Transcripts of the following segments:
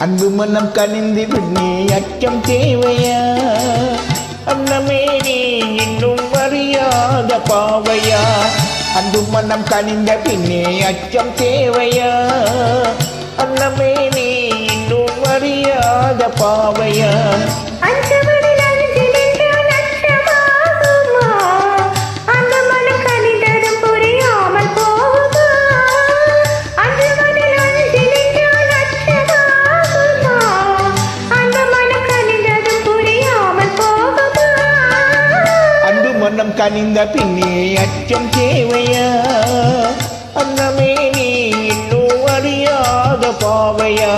அன்பு மனம் கனிந்து பின்னே அச்சம் தேவையா? அன்னமே நீ இன்னும் அறியாத பாவையா? அன்பு மனம் கனிந்த பின்னே அச்சம் தேவையா? அன்னமே நீ இன்னும் அறியாத பாவையா? மனம் கனிந்த பின்னே அச்சம் தேவையா? அன்னமே நீ இன்னும் அறியாத பாவையா?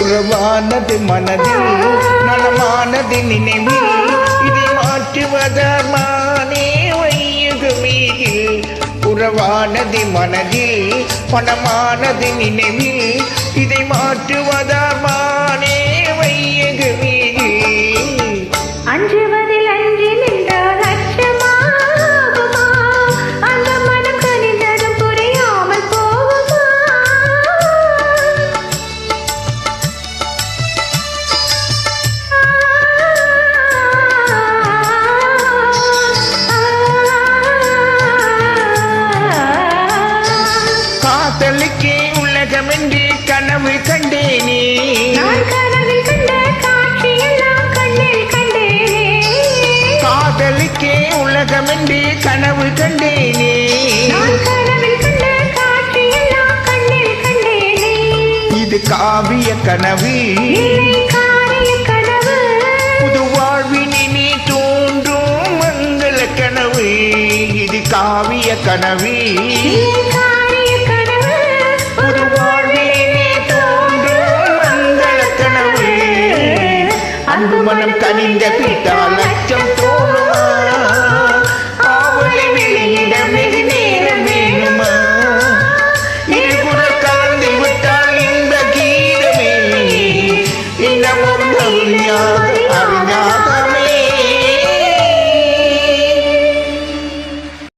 உறவானது மனதில் நலமானது நினைவில் இதை மாற்றுவதார் மானே வையகமீதில். உறவானது மனதில் பணமானது நினைவில் இதை மாற்றுவதார் மானே வையகமீதில். அஞ்சுவதில் அஞ்சி நின்றால் அச்சமாகுமா? அந்த மனம் கனிந்ததும் புரியாமல் போகுமா? காதலுக்கே உலகமென்று கனவு கண்டேனே, நான் கனவில் கண்ட காட்சியெல்லாம் கண்ணில் கண்டேனே. காதலுக்கே உலகமென்று கனவு கண்டேனே, நான் கனவில் கண்ட காட்சியெல்லாம் கண்ணில் கண்டேனே. இது காவிய கனவு இல்லை காரிய கனவு, புது வாழ்வினி தோன்றும் மங்கள கனவு. இது காவிய கனவு இல்லை காரிய கனவு, புது வாழ்வினி தோன்றும் மங்கள கனவு. அன்பு மனம் கனிந்த பிட்டால் அச்சம் தோணுமா? ஆவலை வெளியிட வெகு நேரம் வேணுமா? இருகுறள் கலந்து விட்டால் இந்த கீதமே இன்னமும் அறிஞாத